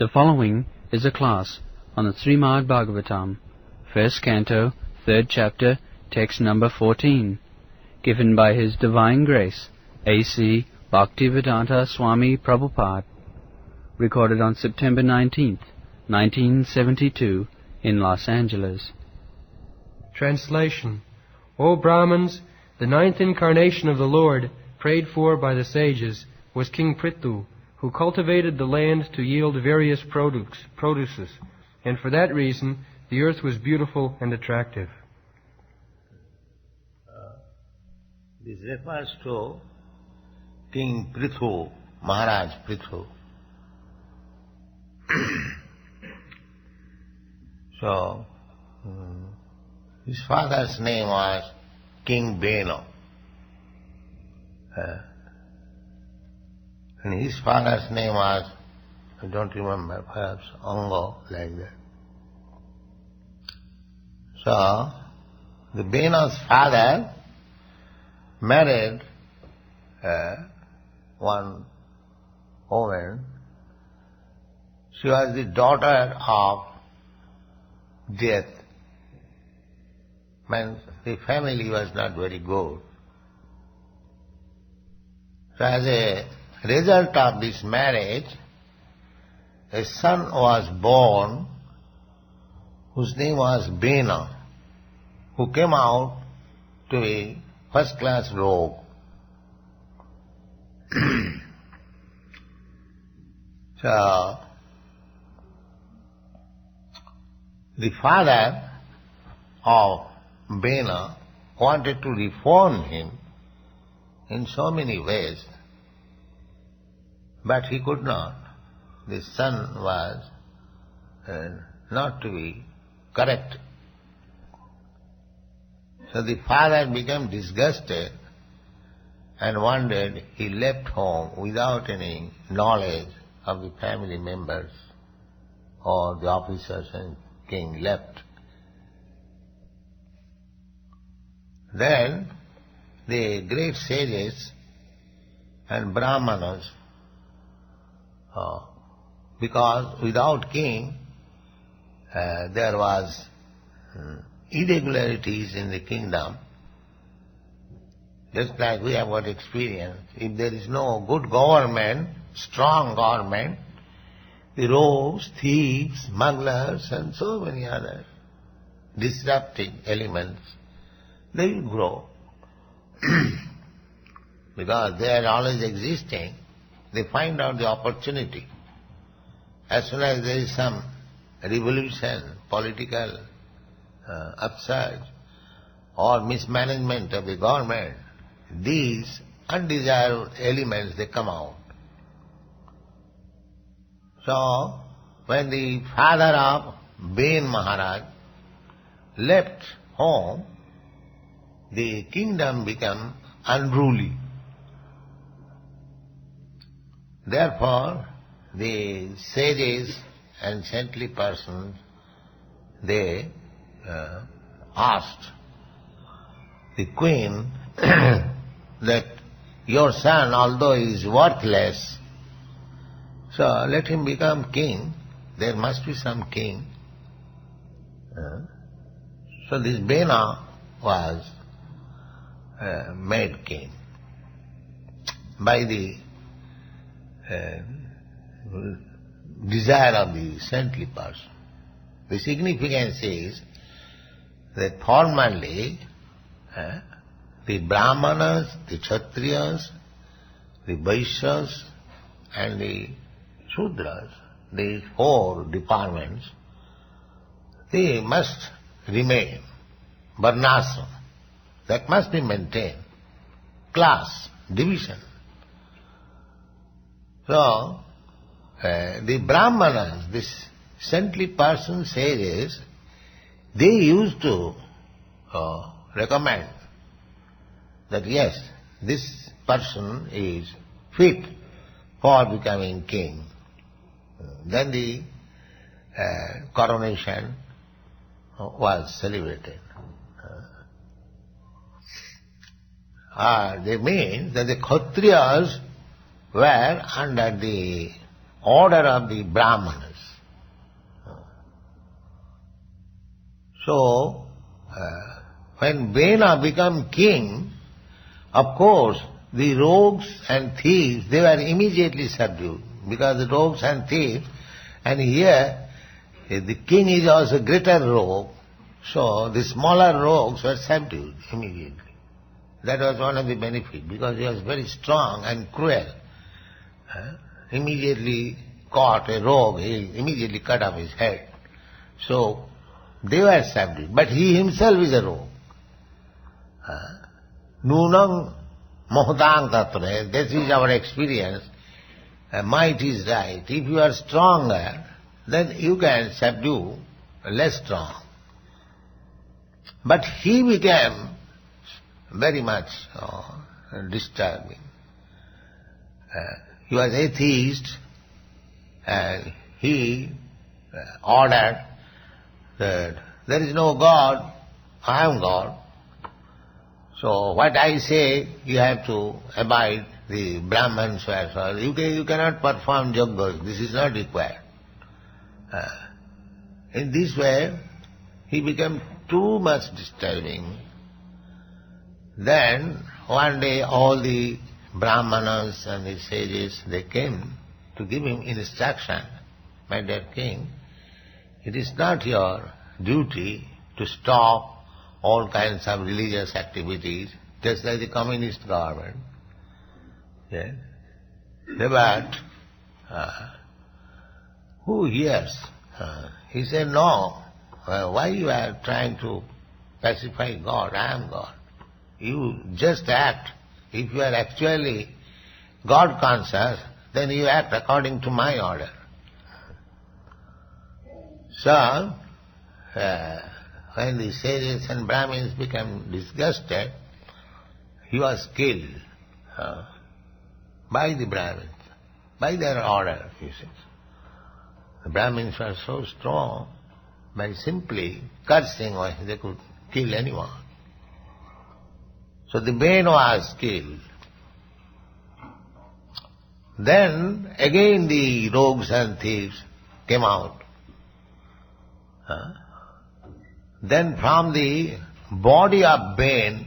The following is a class on the Śrīmad-Bhāgvatam, first canto, third chapter, text number 14, given by His Divine Grace, A.C. Bhaktivedanta Swami Prabhupada, recorded on September 19th, 1972, in Los Angeles. Translation. O Brahmins, the ninth incarnation of the Lord, prayed for by the sages, was King Prithu, who cultivated the land to yield various produces, and for that reason the earth was beautiful and attractive. This refers to King Prithu, Maharaj Prithu. So, his father's name was King Beno. And his father's name was, I don't remember, perhaps Ango, like that. So, the Beno's father married one woman. She was the daughter of death. Means the family was not very good. So as a result of this marriage, a son was born whose name was Bena, who came out to be first-class rogue. So, the father of Bena wanted to reform him in so many ways, but he could not. The son was not to be correct. So the father became disgusted, and one day he left home without any knowledge of the family members or the officers, and king left. Then the great sages and brahmanas, because without king there was irregularities in the kingdom, just like we have got experience. If there is no good government, strong government, the rogues, thieves, smugglers and so many other disrupting elements, they will grow. Because they are always existing, they find out the opportunity. As soon as there is some revolution, political upsurge or mismanagement of the government, these undesired elements, they come out. So, when the father of Ben Maharaj left home, the kingdom became unruly. Therefore, the sages and saintly persons, they asked the queen that your son, although he is worthless, so let him become king. There must be some king. So this Bena was made king by the desire of the saintly person. The significance is that formerly the Brahmanas, the Kshatriyas, the Vaishyas and the Shudras, these four departments, they must remain. Varnasam, that must be maintained. Class, division. So, the Brahmanas, this saintly person sages, they used to recommend that yes, this person is fit for becoming king. Then the coronation was celebrated. They mean that the Kshatriyas were under the order of the Brahmanas. So, when Bena became king, of course, the rogues and thieves, they were immediately subdued. Because the rogues and thieves, and here, the king is also greater rogue, so the smaller rogues were subdued immediately. That was one of the benefits, because he was very strong and cruel. Immediately caught a rogue, he immediately cut off his head. So, they were subdued. But he himself is a rogue. Nunam mohotang tatra, this is our experience. Might is right. If you are stronger, then you can subdue less strong. But he became very much disturbing. He was atheist, and he ordered that there is no God, I am God. So what I say, you have to abide the Brahmans were. You cannot perform yogas, this is not required. In this way, he became too much disturbing. Then one day all the Brahmanas and the sages, they came to give him instruction. My dear king, it is not your duty to stop all kinds of religious activities, just like the communist government. Yes. But who hears? He said, no, why you are trying to pacify God? I am God. You just act. If you are actually God conscious, then you act according to my order. So, when the sages and Brahmins became disgusted, he was killed by the Brahmins, by their order, he says. The Brahmins were so strong, by simply cursing, they could kill anyone. So the Bena was killed. Then again the rogues and thieves came out. Then from the body of Bena,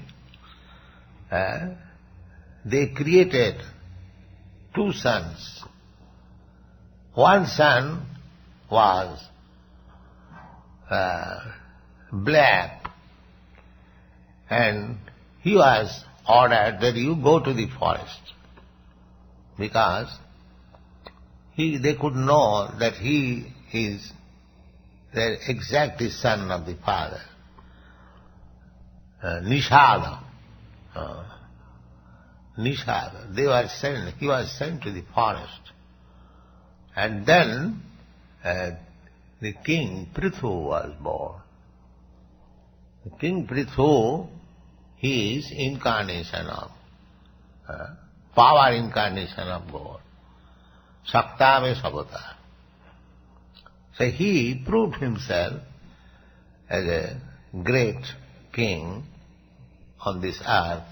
they created two sons. One son was black, and he was ordered that you go to the forest, because they could know that he is the exact son of the father. Nishada. Nishada. He was sent to the forest. And then the king Prithu was born. The king Prithu, he is incarnation of, power incarnation of God. Saktame Sabata. So he proved himself as a great king on this earth.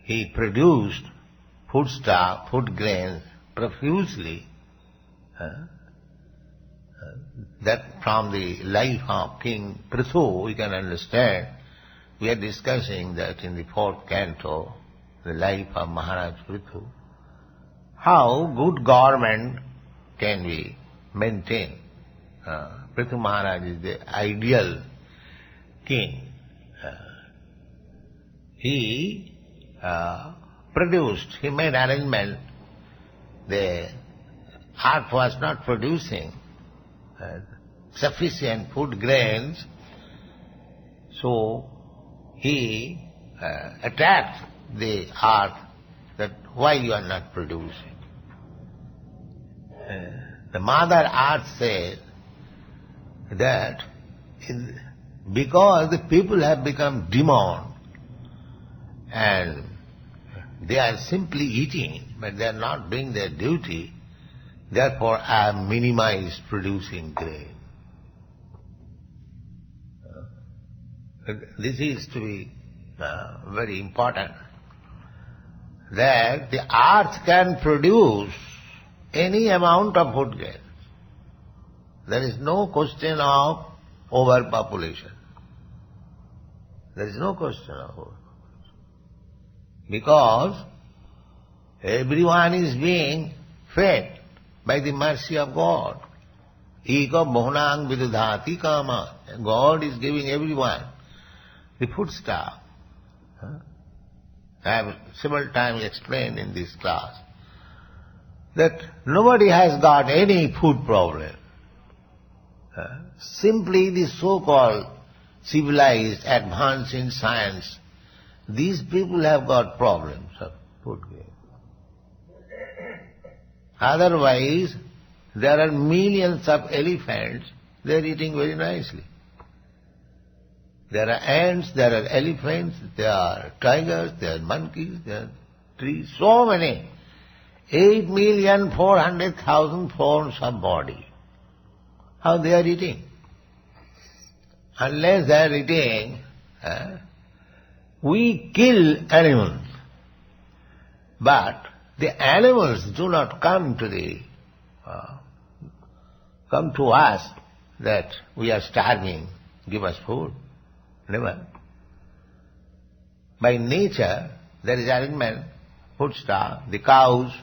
He produced foodstuff, food grains profusely. That from the life of King Prithu we can understand. We are discussing that in the 4th canto, the life of Maharaj Prithu. How good government can we maintain? Prithu Maharaj is the ideal king. He produced, he made arrangement. The earth was not producing sufficient food grains, so he attacked the earth that why you are not producing. The Mother Earth said that because the people have become demon and they are simply eating, but they are not doing their duty, therefore I have minimized producing grain. This is to be very important, that the earth can produce any amount of food grain. There is no question of overpopulation. There is no question of overpopulation. Because everyone is being fed by the mercy of God. Eka bhunang vidudhati kama. God is giving everyone the foodstuff. I have several times explained in this class that nobody has got any food problem. Simply the so-called civilized, advanced in science, these people have got problems of food grain. Otherwise, there are millions of elephants, they are eating very nicely. There are ants, there are elephants, there are tigers, there are monkeys, there are trees, so many. 8,400,000 forms of body. How they are eating? Unless they are eating, we kill animals. But the animals do not come to us that we are starving, give us food. Never. By nature, there is arrangement, foodstuff, the cows,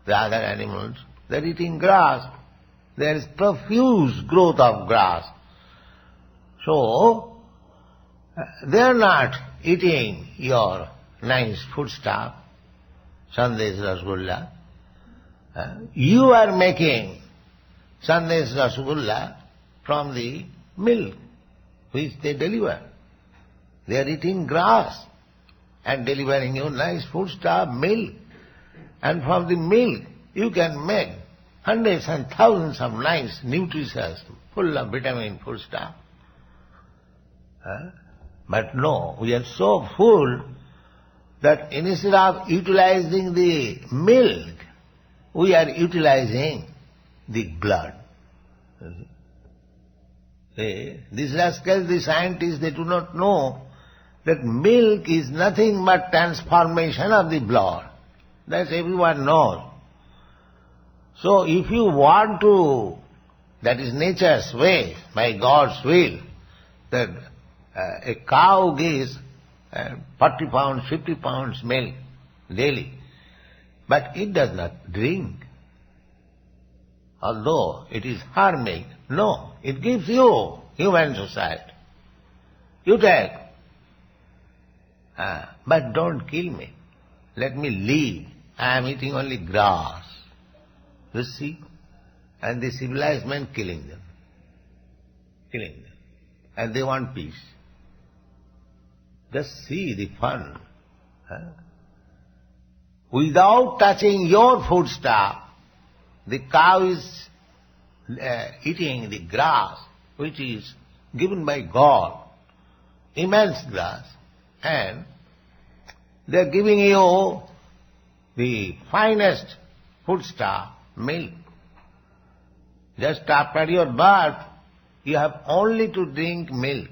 the other animals, they are eating grass. There is profuse growth of grass. So, they are not eating your nice foodstuff, sandesh rasgulla. You are making sandesh rasgulla from the milk which they deliver. They are eating grass and delivering you nice foodstuff, milk. And from the milk you can make hundreds and thousands of nice, nutritious, full of vitamin foodstuff. But no, we are so full that instead of utilizing the milk, we are utilizing the blood. These rascals, the scientists, they do not know that milk is nothing but transformation of the blood. That everyone knows. So if you want to, that is nature's way, by God's will, that a cow gives 40 pounds, 50 pounds milk daily, but it does not drink. Although it is her milk, no, it gives you, human society. You take. But don't kill me. Let me live. I am eating only grass. You see? And the civilized men killing them. Killing them. And they want peace. Just see the fun. Without touching your foodstuff, the cow is eating the grass which is given by God, immense grass, and they are giving you the finest foodstuff, milk. Just after your birth, you have only to drink milk.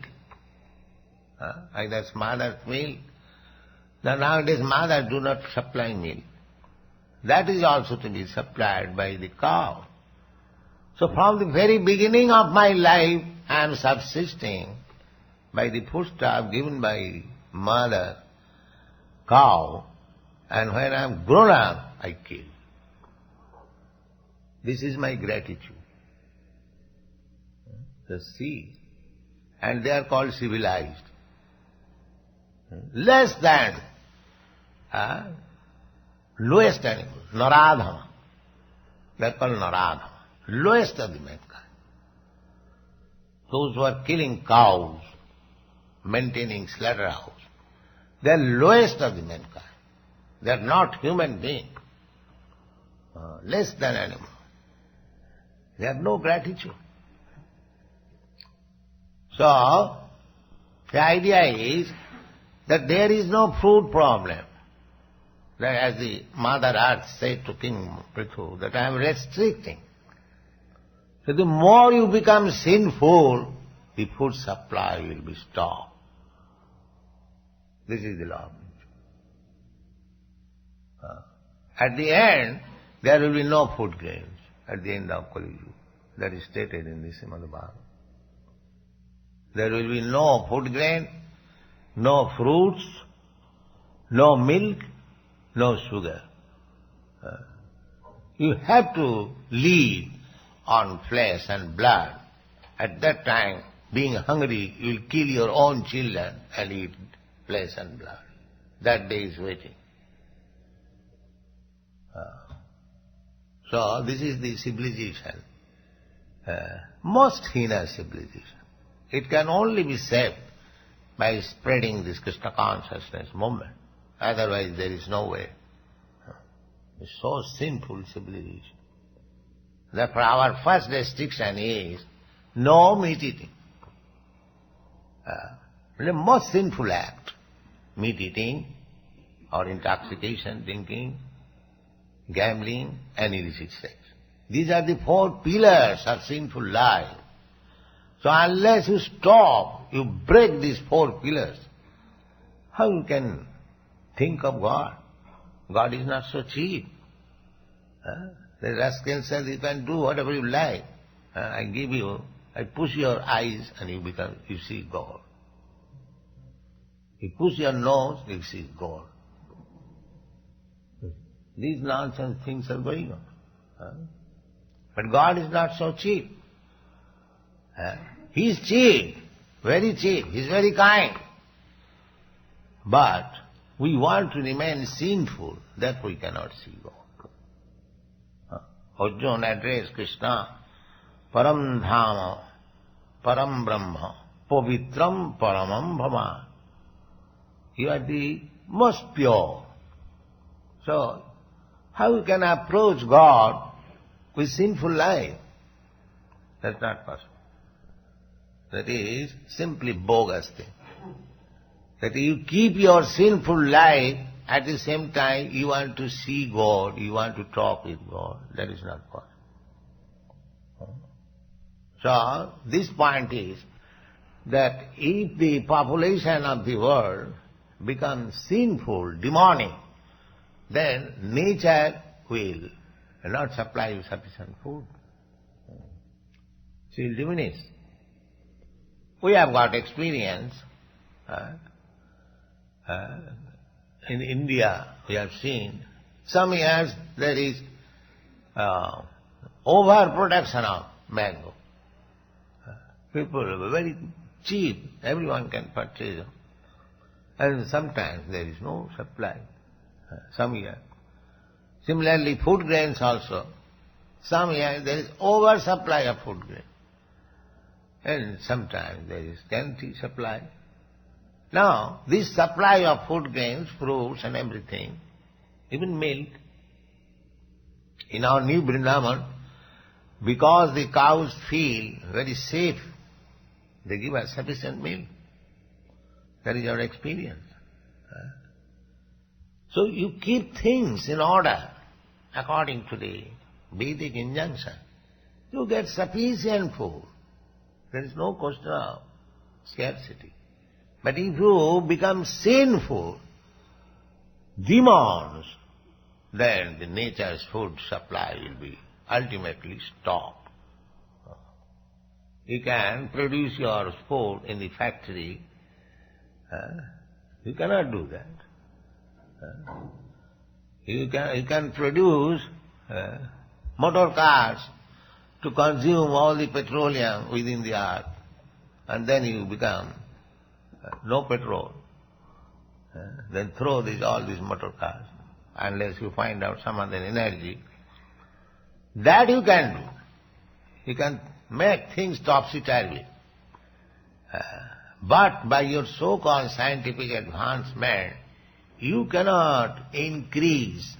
Either mother's milk. Now nowadays mothers do not supply milk. That is also to be supplied by the cow. So from the very beginning of my life, I am subsisting by the foodstuff given by mother, cow, and when I am grown up, I kill. This is my gratitude. The sea. And they are called civilized. Less than lowest animal, naradhama. They are called naradhama. Lowest of the mankind. Those who are killing cows, maintaining slaughterhouse, they are lowest of the mankind. They are not human beings. Less than animal. They have no gratitude. So, the idea is that there is no food problem. That as the Mother Earth said to King Prithu, that I am restricting. So the more you become sinful, the food supply will be stopped. This is the law of nature. At the end, there will be no food grains at the end of Kali Yuga. That is stated in the Śrīmad-Bhāgvatam. There will be no food grain, no fruits, no milk, no sugar. You have to live on flesh and blood. At that time, being hungry, you will kill your own children and eat flesh and blood. That day is waiting. So this is the civilization, most heinous civilization. It can only be saved by spreading this Krishna consciousness movement. Otherwise there is no way. It's so sinful civilization. Therefore our first restriction is no meat eating. The most sinful act, meat eating or intoxication, drinking, gambling and illicit sex. These are the 4 pillars of sinful life. So unless you stop, you break these 4 pillars, how you can think of God? God is not so cheap. The rascal says you can do whatever you like. I give you, I push your eyes and you see God. You push your nose, you see God. These nonsense things are going on. But God is not so cheap. He is cheap, very cheap. He is very kind. But we want to remain sinful, therefore we cannot see God. Arjuna addressed Krishna, Param Dhama, Param Brahma, Pavitram Paramam Bhama. You are the most pure. So, how you can approach God with sinful life? That's not possible. That is simply bogus thing. That you keep your sinful life, at the same time you want to see God, you want to talk with God. That is not possible. So, this point is that if the population of the world becomes sinful, demonic, then nature will not supply you sufficient food. She will diminish. We have got experience. In India, we have seen, some years there is overproduction of mango. People are very cheap, everyone can purchase them. And sometimes there is no supply, some years. Similarly, food grains also. Some years there is oversupply of food grain. And sometimes there is scanty supply. Now, this supply of food grains, fruits and everything, even milk, in our new Vrindavan, because the cows feel very safe, they give us sufficient milk. That is our experience. So you keep things in order according to the Vedic injunction. You get sufficient food. There is no question of scarcity. But if you become sinful, demons, then the nature's food supply will be ultimately stopped. You can produce your food in the factory. You cannot do that. You can produce motor cars to consume all the petroleum within the earth, and then you become no petrol. Then throw all these motor cars, unless you find out some other energy. That you can do. You can make things topsy-turvy. But by your so-called scientific advancement, you cannot increase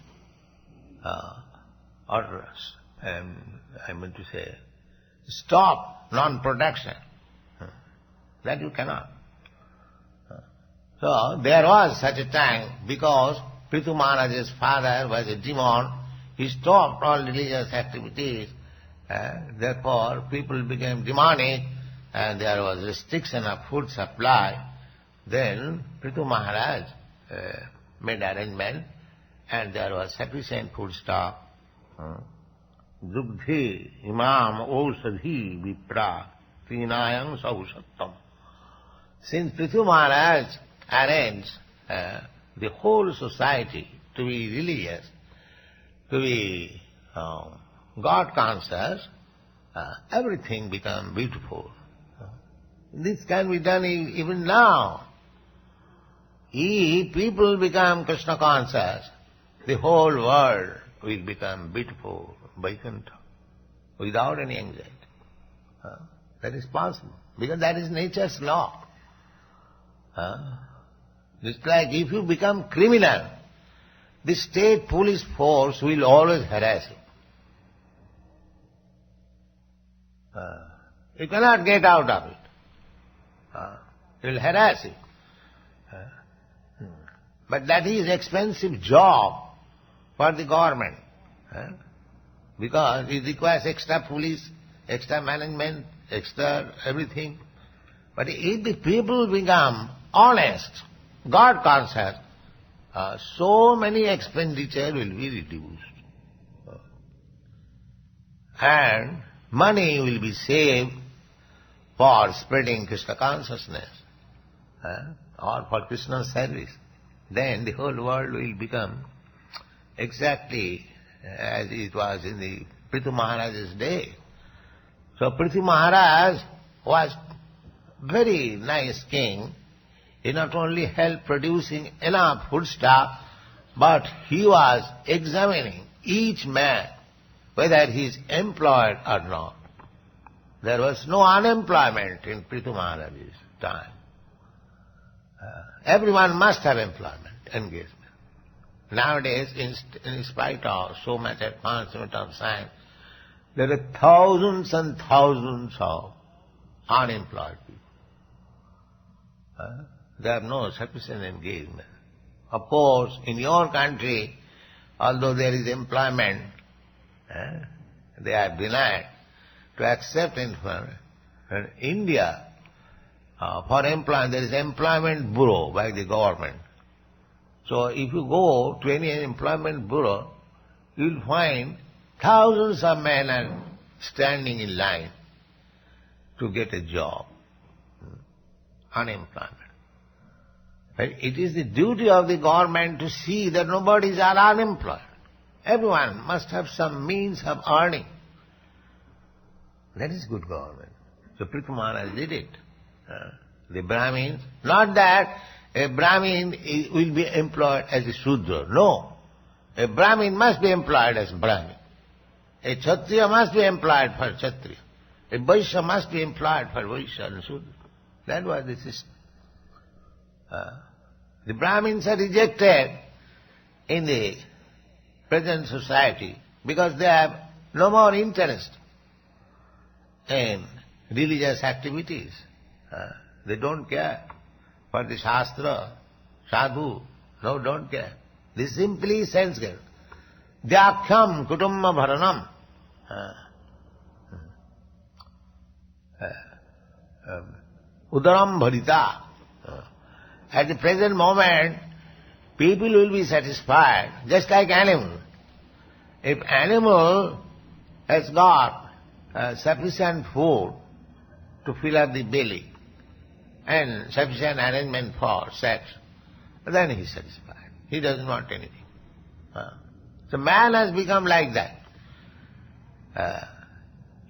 stop non-production. That you cannot. So there was such a time, because Prithu Maharaj's father was a demon, he stopped all religious activities, therefore people became demonic, and there was restriction of food supply. Then Prithu Maharaj made arrangement, and there was sufficient food stock. Dugdhe imam osadhi vipra trinayam sausattam Since Prithu Maharaj arranged the whole society to be religious, to be God conscious, everything becomes beautiful. This can be done even now. If people become Krishna conscious, the whole world will become beautiful, Vaikuntha, without any anxiety. That is possible, because that is nature's law. Just like if you become criminal, the state police force will always harass you. You cannot get out of it. It will harass you. But that is expensive job for the government, because it requires extra police, extra management, extra everything. But if the people become honest, God conscious, so many expenditure will be reduced. And money will be saved for spreading Krishna consciousness, or for Krishna's service. Then the whole world will become exactly as it was in the Prithu Maharaj's day. So Prithu Maharaj was very nice king. He not only helped producing enough foodstuff, but he was examining each man whether he is employed or not. There was no unemployment in Prithu Maharaj's time. Everyone must have employment, engagement. Nowadays, in spite of so much advancement of science, there are thousands and thousands of unemployed people. They have no sufficient engagement. Of course, in your country, although there is employment, they are denied to accept employment. In India, for employment, there is employment bureau by the government. So if you go to any employment bureau, you will find thousands of men are standing in line to get a job. Unemployment. But it is the duty of the government to see that nobody is unemployed. Everyone must have some means of earning. That is good government. So Prithu Maharaj did it. The Brahmins, not that a Brahmin will be employed as a Shudra. No. A Brahmin must be employed as Brahmin. A Kshatriya must be employed for Kshatriya. A Vaishya must be employed for Vaishya and Shudra. That was the system. The Brahmins are rejected in the present society because they have no more interest in religious activities. They don't care for the Shastra, Sadhu. No, don't care. They simply sense care. Dhyakyam kutumba bharanam. Udaram bharita. At the present moment, people will be satisfied, just like animal. If animal has got sufficient food to fill up the belly and sufficient arrangement for sex, then he is satisfied. He doesn't want anything. So man has become like that.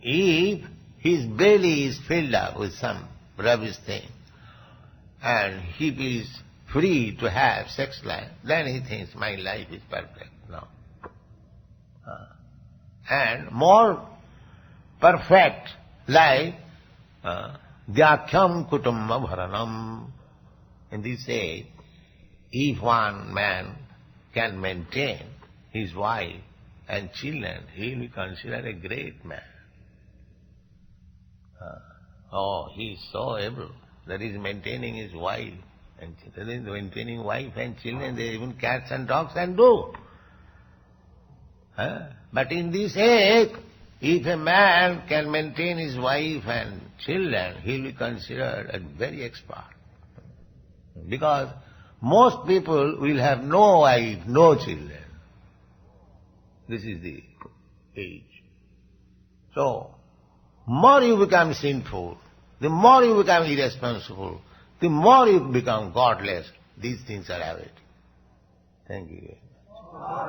If his belly is filled up with some rubbish thing, and he is free to have sex life, then he thinks my life is perfect. No. And more perfect life, dhyakyam kutumba bharanam. In this age, if one man can maintain his wife and children, he will be considered a great man. He is so able. That is maintaining his wife and children. Maintaining wife and children, they even cats and dogs can do. But in this age, if a man can maintain his wife and children, he will be considered a very expert. Because most people will have no wife, no children. This is the age. So, more you become sinful, the more you become irresponsible, the more you become godless. These things are habit. Thank you very much.